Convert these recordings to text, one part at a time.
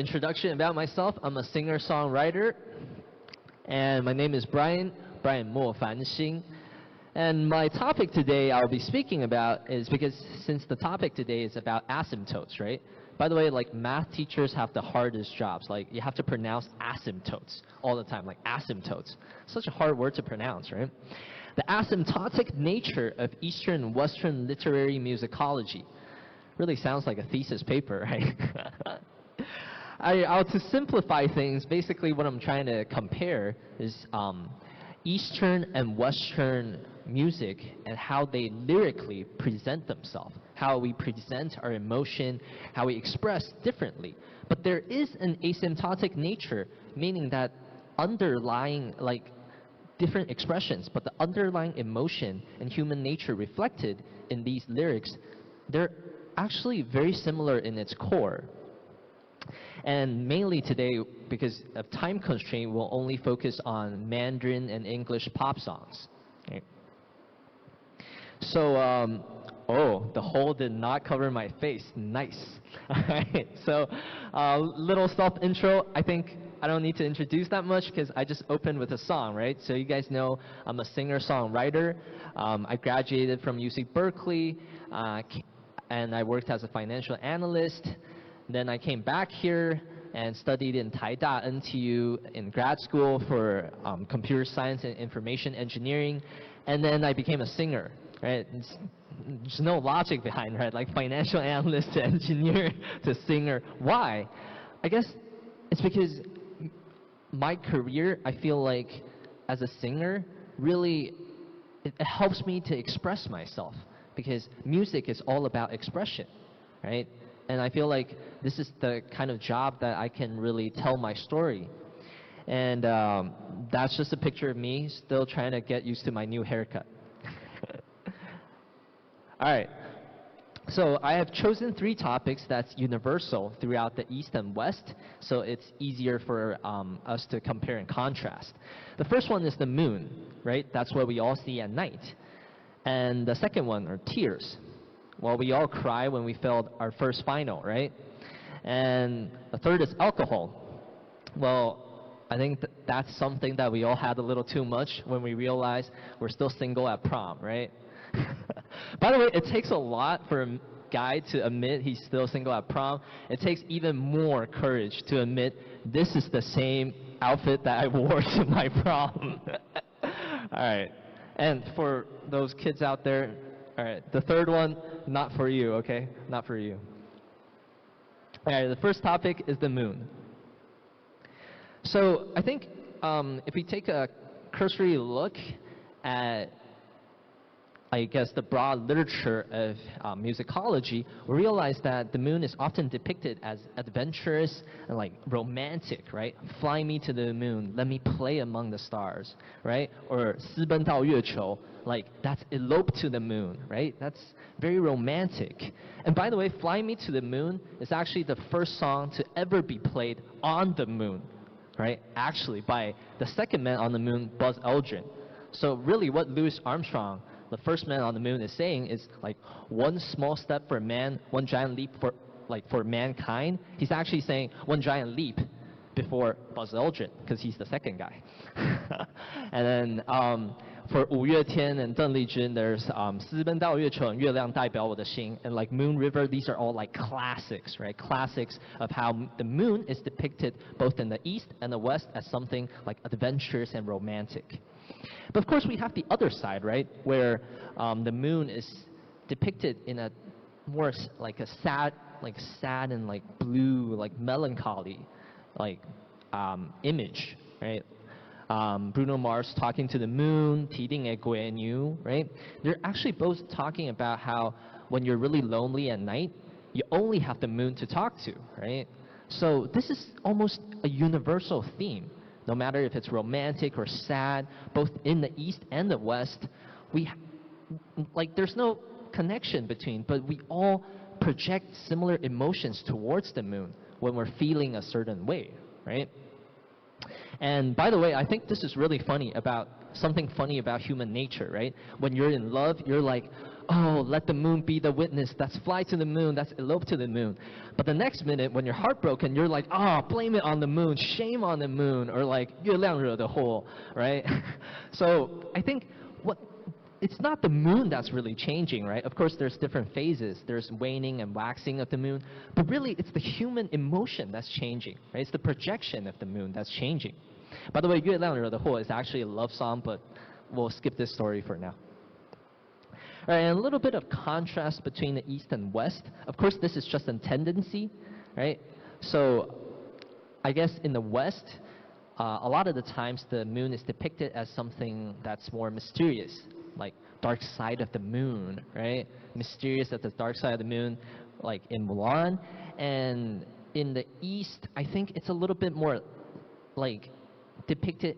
introduction about myself. I'm a singer-songwriter, and my name is Brian Mo Fanxing. And my topic today I'll be speaking about is because since the topic today is about asymptotes, right? By the way, like math teachers have the hardest jobs. Like you have to pronounce asymptotes all the time, like asymptotes. Such a hard word to pronounce, right? The asymptotic nature of Eastern and Western literary musicology. Really sounds like a thesis paper, right? To simplify things, basically what I'm trying to compare is Eastern and Western music and how they lyrically present themselves, how we present our emotion, how we express differently. But there is an asymptotic nature, meaning that underlying, like, different expressions, but the underlying emotion and human nature reflected in these lyrics, they're actually very similar in its core. And mainly today, because of time constraint, we'll only focus on Mandarin and English pop songs. Okay. So, oh, the hole did not cover my face. Nice. Alright, so little self-intro. I think I don't need to introduce that much because I just opened with a song, right? So you guys know I'm a singer-songwriter. I graduated from UC Berkeley, and I worked as a financial analyst. Then I came back here and studied in Taida NTU in grad school for computer science and information engineering. And then I became a singer, right? There's no logic behind, right? Like financial analyst to engineer to singer. Why? I guess it's because my career, I feel like as a singer, really it helps me to express myself because music is all about expression, right? And I feel like this is the kind of job that I can really tell my story. And that's just a picture of me still trying to get used to my new haircut. All right. So I have chosen 3 topics that's universal throughout the East and West, so it's easier for us to compare and contrast. The first one is the moon, right? That's what we all see at night. And the second one are tears. Well, we all cry when we failed our first final, right? And the third is alcohol. Well, I think that's something that we all had a little too much when we realized we're still single at prom, right? By the way, it takes a lot for a guy to admit he's still single at prom. It takes even more courage to admit this is the same outfit that I wore to my prom. All right. And for those kids out there, all right, the third one, not for you, okay? Not for you. All right, the first topic is the moon. So I think if we take a cursory look at, I guess, the broad literature of musicology, we realize that the moon is often depicted as adventurous and like romantic, right? Fly me to the moon, let me play among the stars, right? Or 私奔到月球, like that's elope to the moon, right? That's very romantic. And by the way, Fly Me to the Moon is actually the first song to ever be played on the moon, right? Actually by the second man on the moon, Buzz Aldrin. So really what Louis Armstrong, the first man on the moon, is saying is like one small step for man, one giant leap for mankind. He's actually saying one giant leap before Buzz Aldrin because he's the second guy. And then for 五月天 and 邓丽君, there's 私奔到月球 and 月亮代表我的心, and like Moon River. These are all like classics, right? Classics of how the moon is depicted both in the East and the West as something like adventurous and romantic. But of course we have the other side, right? Where the moon is depicted in a more like a sad and like blue, like melancholy, like image, right? Bruno Mars talking to the moon, 提定的鬼女, right? They're actually both talking about how when you're really lonely at night, you only have the moon to talk to, right? So this is almost a universal theme. No matter if it's romantic or sad, both in the East and the West, there's no connection between, but we all project similar emotions towards the moon when we're feeling a certain way, right? And by the way, I think this is really funny about something funny about human nature, right? When you're in love, you're like, oh, let the moon be the witness, let's fly to the moon, let's elope to the moon. But the next minute, when you're heartbroken, you're like, oh, blame it on the moon, shame on the moon, or like, 月亮惹的祸, right? So I think it's not the moon that's really changing, right? Of course, there's different phases. There's waning and waxing of the moon. But really, it's the human emotion that's changing, right? It's the projection of the moon that's changing. By the way, 月亮惹的祸 is actually a love song, but we'll skip this story for now. All right, and a little bit of contrast between the East and West. Of course, this is just a tendency, right? So I guess in the West, a lot of the times the moon is depicted as something that's more mysterious, like dark side of the moon, right? Mysterious at the dark side of the moon, like in Mulan. And in the East, I think it's a little bit more like depicted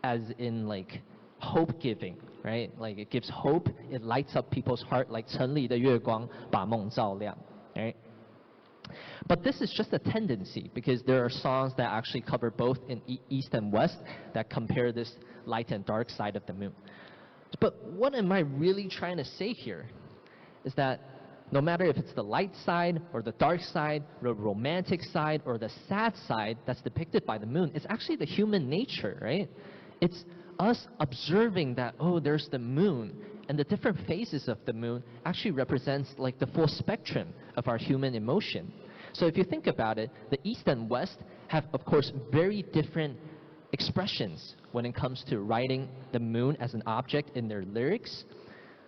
as in like hope giving, right? Like it gives hope, it lights up people's heart, like 城里的月光把梦照亮, right? But this is just a tendency, because there are songs that actually cover both in East and West that compare this light and dark side of the moon. But what am I really trying to say here is that no matter if it's the light side or the dark side, the romantic side or the sad side that's depicted by the moon, it's actually the human nature, right? It's us observing that, oh, there's the moon, and the different phases of the moon actually represents like the full spectrum of our human emotion. So if you think about it, the East and West have, of course, very different expressions when it comes to writing the moon as an object in their lyrics.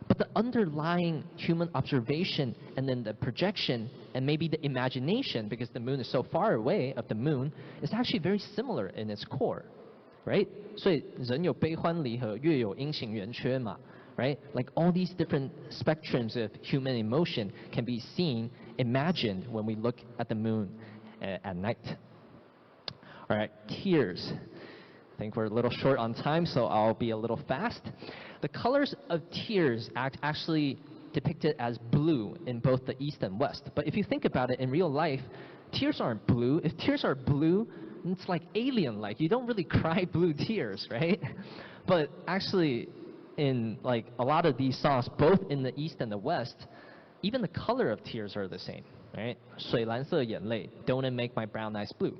But the underlying human observation and then the projection and maybe the imagination, because the moon is so far away of the moon, is actually very similar in its core, right? 所以人有悲欢离合，月有阴晴圆缺嘛, right? Like all these different spectrums of human emotion can be seen, imagined when we look at the moon at night. All right, tears. I think we're a little short on time, so I'll be a little fast. The colors of tears actually depicted as blue in both the East and West. But if you think about it in real life, tears aren't blue. If tears are blue, it's like alien-like. You don't really cry blue tears, right? But actually, in like a lot of these songs, both in the East and the West, even the color of tears are the same, right? 水蓝色眼泪, don't it make my brown eyes blue?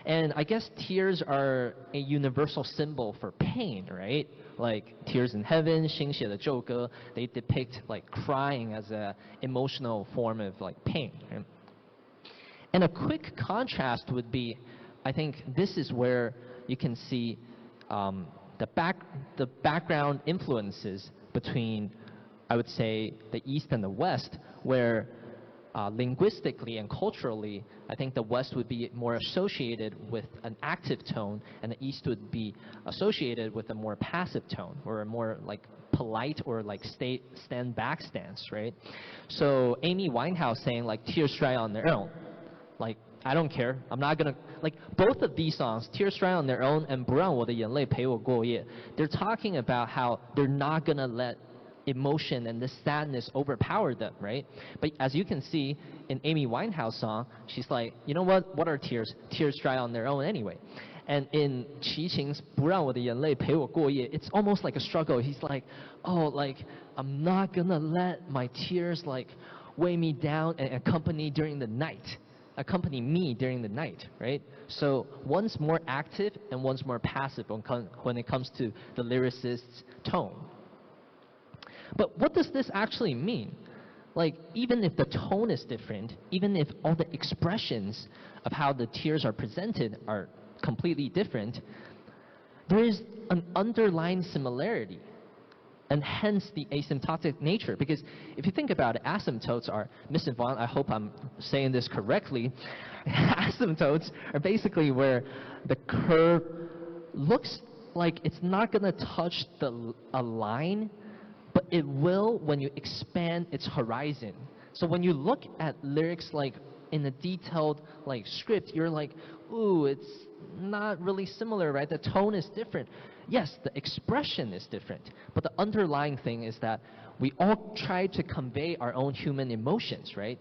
And I guess tears are a universal symbol for pain, right? Like Tears in Heaven, 星血的咒歌, they depict like crying as an emotional form of like pain. Right? And a quick contrast would be, I think this is where you can see the background influences between, I would say, the East and the West, where linguistically and culturally, I think the West would be more associated with an active tone, and the East would be associated with a more passive tone, or a more like polite or like stand back stance, right? So Amy Winehouse saying like tears dry on their own, like I don't care, I'm not gonna, like both of these songs, Tears Dry on Their Own and 不让我的眼泪陪我过夜, they're talking about how they're not gonna let emotion and the sadness overpower them, right? But as you can see in Amy Winehouse song, she's like, you know what are tears? Tears dry on their own anyway. And in Qi Qing's 不让我的眼泪陪我过夜, it's almost like a struggle. He's like, oh, like I'm not gonna let my tears like weigh me down and accompany me during the night, right? So one's more active and one's more passive when it comes to the lyricist's tone. But what does this actually mean? Like, even if the tone is different, even if all the expressions of how the tears are presented are completely different, there is an underlying similarity, and hence the asymptotic nature. Because if you think about it, asymptotes are, Miss Yvonne, I hope I'm saying this correctly, asymptotes are basically where the curve looks like it's not going to touch a line, but it will when you expand its horizon. So when you look at lyrics like in a detailed like script, you're like, ooh, it's not really similar, right? The tone is different. Yes, the expression is different, but the underlying thing is that we all try to convey our own human emotions, right?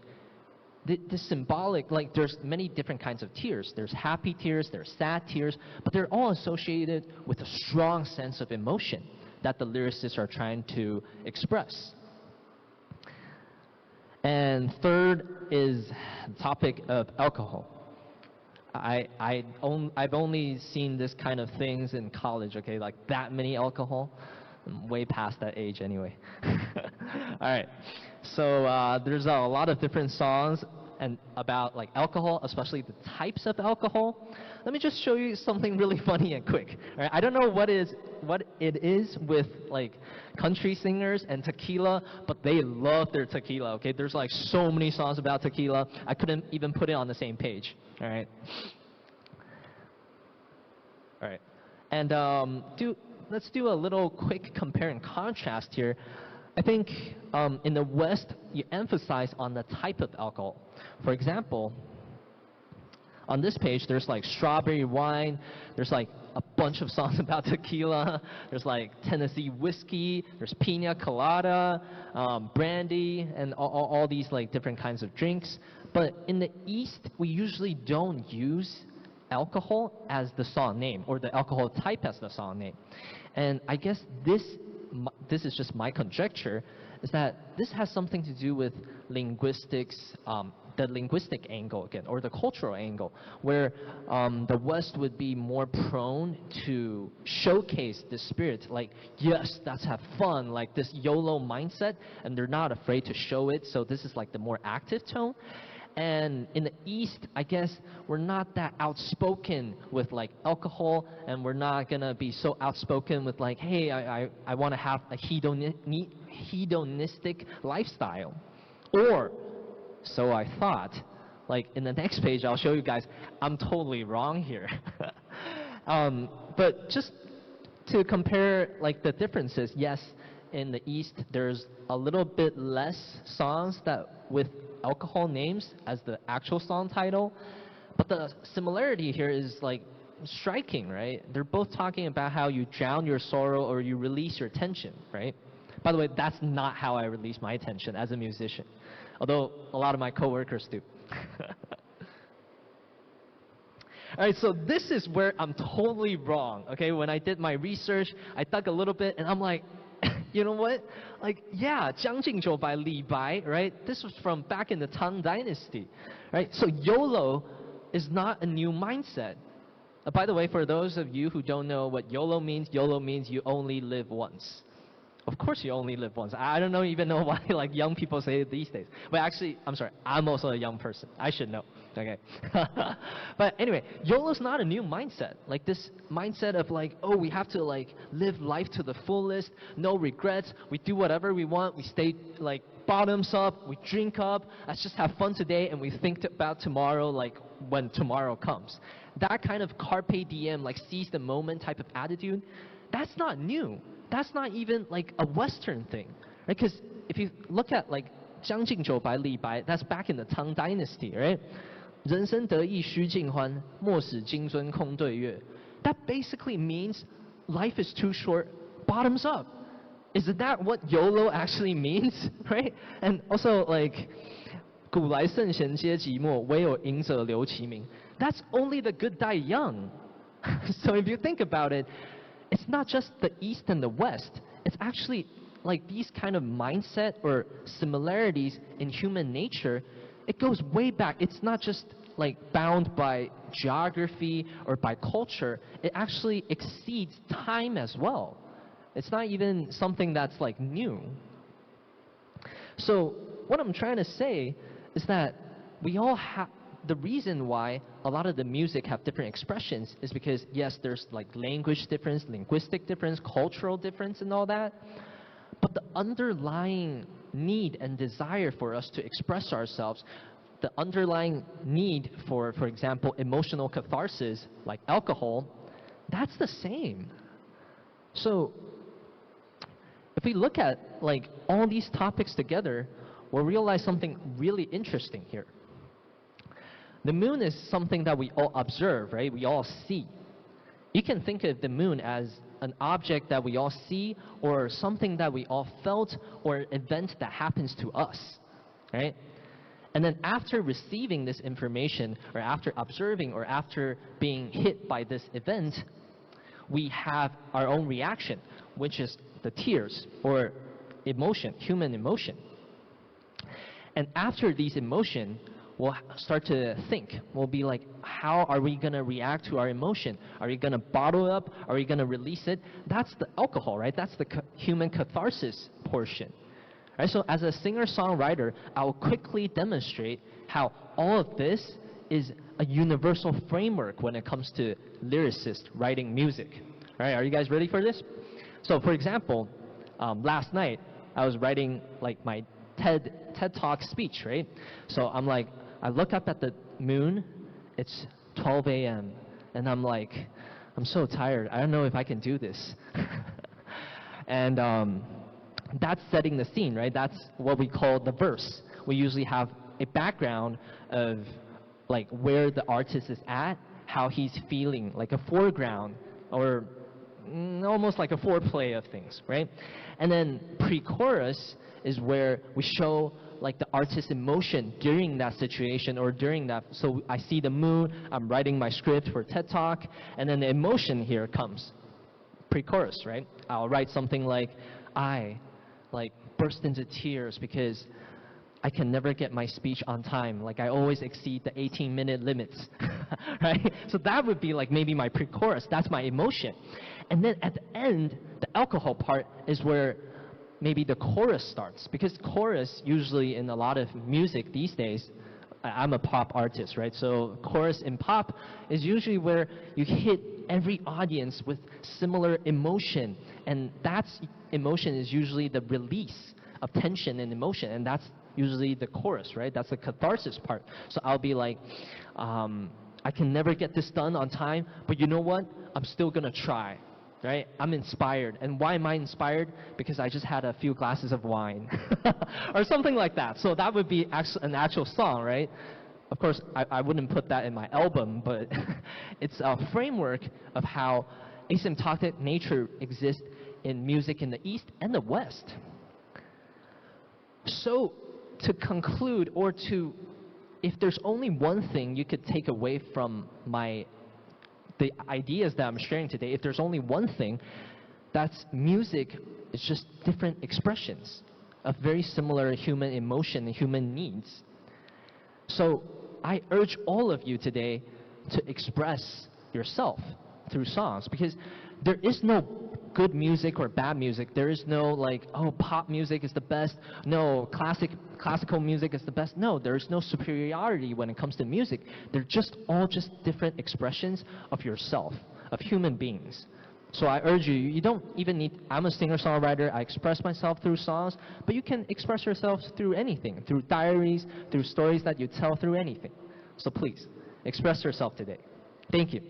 The symbolic, like there's many different kinds of tears. There's happy tears, there's sad tears, but they're all associated with a strong sense of emotion. that the lyricists are trying to express. And third is the topic of alcohol. I've only seen this kind of things in college, okay, like that many alcohol. I'm way past that age anyway. All right, so there's a lot of different songs and about like alcohol, especially the types of alcohol. Let me just show you something really funny and quick. All right, I don't know what it is with like country singers and tequila, but they love their tequila. Okay, there's like so many songs about tequila. I couldn't even put it on the same page. All right. All right, and let's do a little quick compare and contrast here. I think in the West, you emphasize on the type of alcohol. For example, on this page, there's like strawberry wine, there's like a bunch of songs about tequila, there's like Tennessee whiskey, there's pina colada, brandy, and all these like different kinds of drinks. But in the East, we usually don't use alcohol as the song name, or the alcohol type as the song name. And I guess this is just my conjecture, is that this has something to do with linguistics, the linguistic angle again, or the cultural angle, where the West would be more prone to showcase the spirit, like, yes, let's have fun, like this Yolo mindset, and they're not afraid to show it, so this is like the more active tone. And in the East, I guess we're not that outspoken with like alcohol, and we're not gonna be so outspoken with like, hey, I want to have a hedonistic lifestyle. Or, so I thought. Like in the next page, I'll show you guys, I'm totally wrong here. But just to compare like the differences, yes, in the East, there's a little bit less songs that with alcohol names as the actual song title, but the similarity here is like striking, right? They're both talking about how you drown your sorrow or you release your tension, right? By the way, that's not how I release my tension as a musician, although a lot of my coworkers do. All right, so this is where I'm totally wrong, okay? When I did my research, I dug a little bit, and I'm like, you know what? Like, yeah, 将进酒 by Li Bai, right? This was from back in the Tang Dynasty, right? So YOLO is not a new mindset. By the way, for those of you who don't know what YOLO means you only live once. Of course you only live once. I don't even know why like young people say it these days. But actually, I'm sorry, I'm also a young person. I should know. Okay. But anyway, YOLO's not a new mindset. Like this mindset of like, oh, we have to like live life to the fullest, no regrets. We do whatever we want. We stay like bottoms up. We drink up. Let's just have fun today, and we think about tomorrow like when tomorrow comes. That kind of carpe diem, like seize the moment type of attitude, that's not new. That's not even like a Western thing, right? Because if you look at like 将进酒 by Li Bai, that's back in the Tang Dynasty, right? 人生得意须尽欢，莫使金樽空对月. That basically means life is too short, bottoms up. Isn't that what YOLO actually means, right? And also like 古来圣贤皆寂寞，唯有饮者留其名. That's only the good die young. So if you think about it, it's not just the East and the West. It's actually like these kind of mindset or similarities in human nature. It goes way back. It's not just like bound by geography or by culture. It actually exceeds time as well. It's not even something that's like new. So what I'm trying to say is that we all have, the reason why a lot of the music have different expressions is because, yes, there's like language difference, linguistic difference, cultural difference and all that. But the underlying need and desire for us to express ourselves, the underlying need for example, emotional catharsis, like alcohol, that's the same. So if we look at like all these topics together, we'll realize something really interesting here. The moon is something that we all observe, right? We all see. You can think of the moon as an object that we all see, or something that we all felt, or an event that happens to us, right? And then after receiving this information, or after observing, or after being hit by this event, we have our own reaction, which is the tears or emotion, human emotion. And after these emotion, we'll start to think. We'll be like, how are we going to react to our emotion? Are we going to bottle it up? Are we going to release it? That's the alcohol, right? That's the human catharsis portion. Right? So as a singer-songwriter, I'll quickly demonstrate how all of this is a universal framework when it comes to lyricists writing music. All right, are you guys ready for this? So for example, last night, I was writing like my TED Talk speech, right? So I'm like, I look up at the moon, it's 12 a.m., and I'm like, I'm so tired. I don't know if I can do this. And that's setting the scene, right? That's what we call the verse. We usually have a background of like where the artist is at, how he's feeling, like a foreground, or almost like a foreplay of things, right? And then pre-chorus is where we show like the artist's emotion during that situation or during that. So I see the moon, I'm writing my script for TED Talk, and then the emotion here comes. Pre-chorus, right? I'll write something like, I like burst into tears because I can never get my speech on time. Like I always exceed the 18-minute limits, right? So that would be like maybe my pre-chorus. That's my emotion. And then at the end, the alcohol part is where maybe the chorus starts. Because chorus usually in a lot of music these days, I'm a pop artist, right? So chorus in pop is usually where you hit every audience with similar emotion. And that's emotion is usually the release of tension and emotion. And that's usually the chorus, right? That's the catharsis part. So I'll be like, I can never get this done on time, but you know what? I'm still gonna try, right? I'm inspired. And why am I inspired? Because I just had a few glasses of wine or something like that. So that would be an actual song, right? Of course, I wouldn't put that in my album, but it's a framework of how asymptotic nature exists in music in the East and the West. So to conclude, or to, if there's only one thing you could take away from the ideas that I'm sharing today, if there's only one thing, that's music is just different expressions of very similar human emotion and human needs. So I urge all of you today to express yourself through songs, because there is no good music or bad music. There is no like, oh, pop music is the best. No, classical music is the best. No, there is no superiority when it comes to music. They're just all just different expressions of yourself, of human beings. So I urge you, you don't even need, I'm a singer-songwriter, I express myself through songs, but you can express yourself through anything, through diaries, through stories that you tell, through anything. So please, express yourself today. Thank you.